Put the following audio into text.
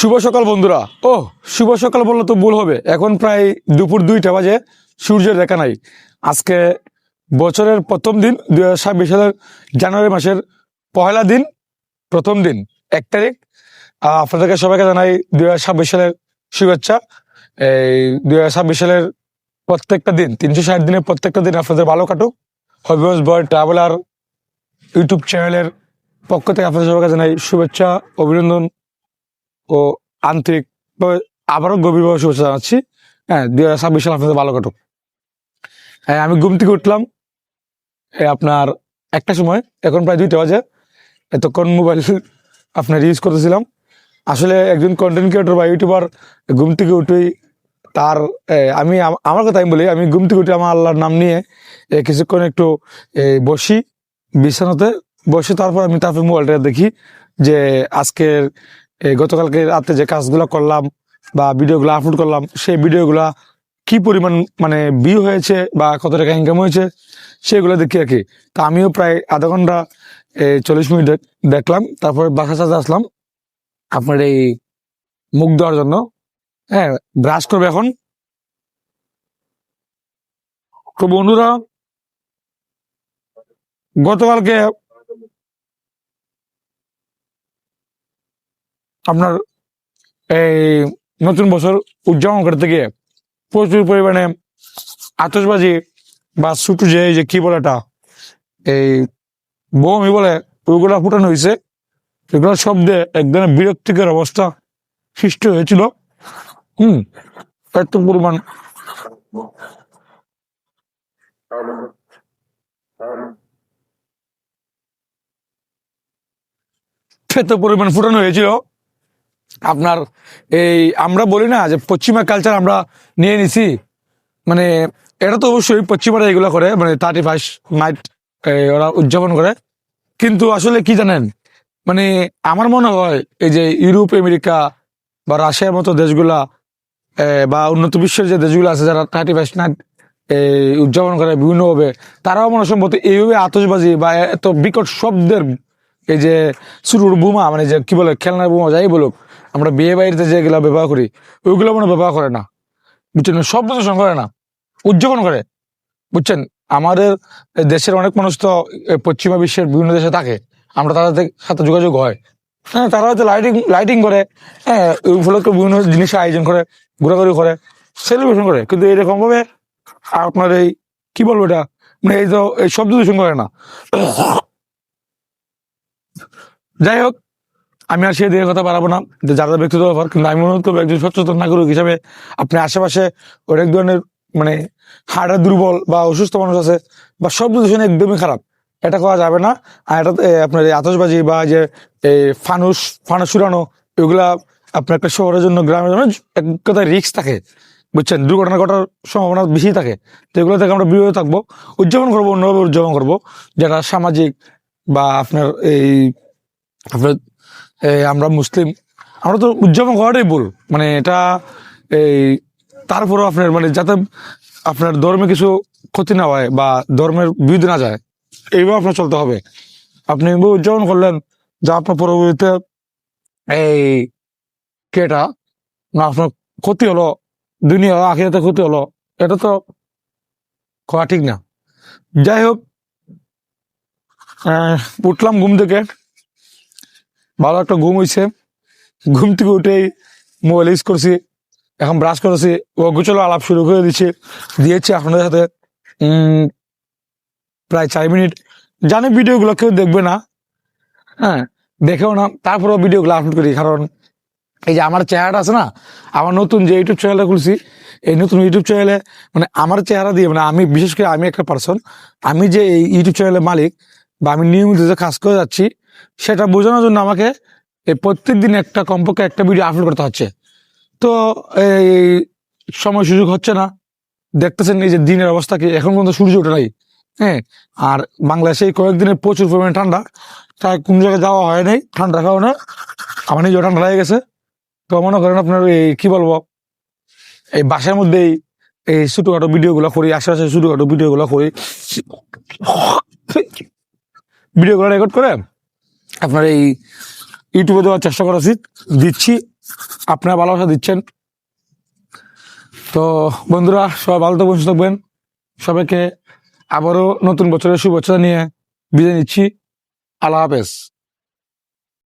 শুভ সকাল বন্ধুরা। ও শুভ সকাল বললে তো ভুল হবে, এখন প্রায় দুপুর 2টা বাজে, সূর্যের দেখা নাই। আজকে বছরের প্রথম দিন, 2026 সালের জানুয়ারি মাসের পহেলা দিন, প্রথম দিন 1 তারিখ। আপনাদেরকে সবাইকে জানাই 2026 সালের শুভেচ্ছা। এই 2026 সালের প্রত্যেকটা দিন, 360 দিনের প্রত্যেকটা দিন আপনাদের ভালো কাটুক। হবিগঞ্জ বয় ট্রাভেলার ইউটিউব চ্যানেলের পক্ষ থেকে আপনাদের সবাইকে জানাই শুভেচ্ছা, অভিনন্দন ও আন্তরিক আবারও গভীরভাবে শুভেচ্ছা জানাচ্ছি। হ্যাঁ, 2026 সাল আপনাদের ভালো কাটুক। হ্যাঁ, আমি ঘুম থেকে উঠলাম আপনার 1টার সময়, এখন প্রায় 2টা বাজে। এতক্ষণ মোবাইল আপনার ইউজ করতেছিলাম। আসলে একজন কন্টেন্ট ক্রিয়েটর বা ইউটিউবার ঘুম থেকে উঠেই তার আমি আমার কথা আমি বলি, আমি ঘুম থেকে উঠে আমার আল্লাহর নাম নিয়ে কিছুক্ষণ একটু বসি বিছানাতে, বসে তারপর মোবাইলটা দেখি যে আজকের গতকালকে রাতে যে কাজগুলো করলাম বা ভিডিওগুলো আপলোড করলাম, সেই ভিডিওগুলা কি পরিমাণ মানে ভিউ হয়েছে বা কত টাকা ইনকাম হয়েছে সেগুলো দেখি আর কি। তা আমিও প্রায় আধা ঘন্টা 40 মিনিট দেখলাম, তারপরে বাসা সাথে আসলাম আপনার এই মুখ দেওয়ার জন্য। হ্যাঁ, ব্রাশ করবে এখন। তো বন্ধুরা, গতকালকে আপনার এই নতুন বছর উদযাপন করতে গিয়ে প্রচুর পরিমাণে আতশবাজি বা ছুটু যে কি বলে এটা, এই বোমই বলে, ওইগুলা ফুটানো হয়েছে। এগুলোর শব্দে এক ধরনের বিরক্তিকর অবস্থা সৃষ্টি হয়েছিল। এত পরিমাণ ফুটানো হয়েছিল আপনার। এই আমরা বলি না যে পশ্চিমা কালচার আমরা নিয়ে নিছি, মানে এটা তো অবশ্যই পশ্চিমারা এগুলো করে, মানে 31 নাইট ওরা উদযাপন করে। কিন্তু আসলে কি জানেন, মানে আমার মনে হয় এই যে ইউরোপ, আমেরিকা বা রাশিয়ার মতো দেশগুলা বা উন্নত বিশ্বের যে দেশগুলো আছে যারা 31 নাইট উদযাপন করে বিভিন্নভাবে, তারাও মনে সম্ভবত এইভাবে আতশবাজি বা এত বিকট শব্দের এই যে শুরুর বোমা, মানে যে কি বলে খেলনার বোমা যাই বলুক, আমরা বিয়ে বাড়িতে যেগুলো ব্যবহার করি ওইগুলো মনে ব্যবহার করে না, বুঝছেন? শব্দ দূষণ করে না, উদযাপন করে, বুঝছেন? আমাদের দেশের অনেক মানুষ তো পশ্চিমা বিশ্বের বিভিন্ন দেশে থাকে, আমরা তাদের সাথে যোগাযোগ হয়। হ্যাঁ, তারা হয়তো লাইটিং করে, হ্যাঁ, ওই উপলক্ষে বিভিন্ন জিনিসের আয়োজন করে, ঘোরাঘুরি করে, সেলিব্রেশন করে। কিন্তু এরকম ভাবে আপনার এই কি বলবো এটা, মানে এই তো এই শব্দ দূষণ করে না। যাই হোক, আমি আর সেই দিকে কথা বাড়াবো না, যে যারা ব্যক্তিগত ব্যাপার। কিন্তু আমি মনে করবো একজন সচেতন নাগরিক হিসাবে আপনি আশেপাশে অনেক ধরনের মানে হাড়ের দুর্বল বা অসুস্থ মানুষ আছে, বা শব্দ দূষণ একদমই খারাপ, এটা করা যাবে না। আর এটা আপনার এই আতশবাজি বা যে ফানুস ফানুস ছুড়ানো, এগুলা আপনার একটা শহরের জন্য, গ্রামের জন্য এক কথায় রিস্ক থাকে, বুঝছেন? দুর্ঘটনা ঘটার সম্ভাবনা বেশি থাকে। তো এগুলো থেকে আমরা বিরত থাকবো, উদযাপন করবো অন্যভাবে উদযাপন করবো, যেটা সামাজিক বা আপনার এই আপনার আমরা মুসলিম, আমরা তো উদযাপন করাটাই ভুল, মানে এটা এই তারপরেও আপনার মানে যাতে আপনার ধর্মে কিছু ক্ষতি না হয় বা ধর্মের বিরুদ্ধে না যায়, এইভাবে আপনার চলতে হবে। আপনি উদযাপন করলেন যা আপনার পরবর্তীতে এই কেটা না আপনার ক্ষতি হলো, দুনিয়া আখিরাতে ক্ষতি হলো, এটা তো করা ঠিক না। যাই হোক, উঠলাম ঘুম থেকে, ভালো একটা ঘুম হয়েছে। ঘুম থেকে উঠেই মোবাইল ইউজ করছি, এখন ব্রাশ করেছি, ও গুছলো আলাপ শুরু করে দিয়েছি আপনাদের সাথে প্রায় 4 মিনিট। জানি ভিডিওগুলো কেউ দেখবে না, হ্যাঁ, দেখেও না, তারপরেও ভিডিওগুলো আপলোড করি। কারণ এই যে আমার চেহারাটা আছে না, আমার নতুন যে ইউটিউব চ্যানেলটা খুলছি, এই নতুন ইউটিউব চ্যানেলে মানে আমার চেহারা দিয়ে, মানে আমি বিশেষ করে আমি একটা পার্সন, আমি যে এই ইউটিউব চ্যানেলের মালিক বা আমি নিয়মিত যে কাজ করে যাচ্ছি, সেটা বোঝানোর জন্য আমাকে এই প্রত্যেক দিন একটা কমপক্ষে একটা ভিডিও আপলোড করতে হচ্ছে। তো এই সময় সুযোগ হচ্ছে না। দেখতেছেন এই যে দিনের অবস্থা কি, এখন পর্যন্ত সূর্য ওঠে নাই। হ্যাঁ, আর বাংলাদেশে এই কয়েকদিনের প্রচুর পরিমাণে ঠান্ডা, তাই কোন জায়গায় যাওয়া হয় নাই ঠান্ডার কারণে, আমার নিজেও ঠান্ডা লেগে গেছে। তো মনে করেন আপনার এই কি বলবো, এই বাসার মধ্যেই এই ছোটখাটো ভিডিও গুলো করি, আশেপাশে ছোটখাটো ভিডিও গুলো করি, ভিডিও গুলো রেকর্ড করে আপনার এই ইউটিউবে দেওয়ার চেষ্টা দিচ্ছি। আপনারা ভালোবাসা দিচ্ছেন। তো বন্ধুরা, সবাই ভালো থাকবেন, সুস্থ থাকবেন। সবাইকে আবারও নতুন বছরের শুভেচ্ছা নিয়ে বিদায় নিচ্ছি। আল্লাহ হাফেজ।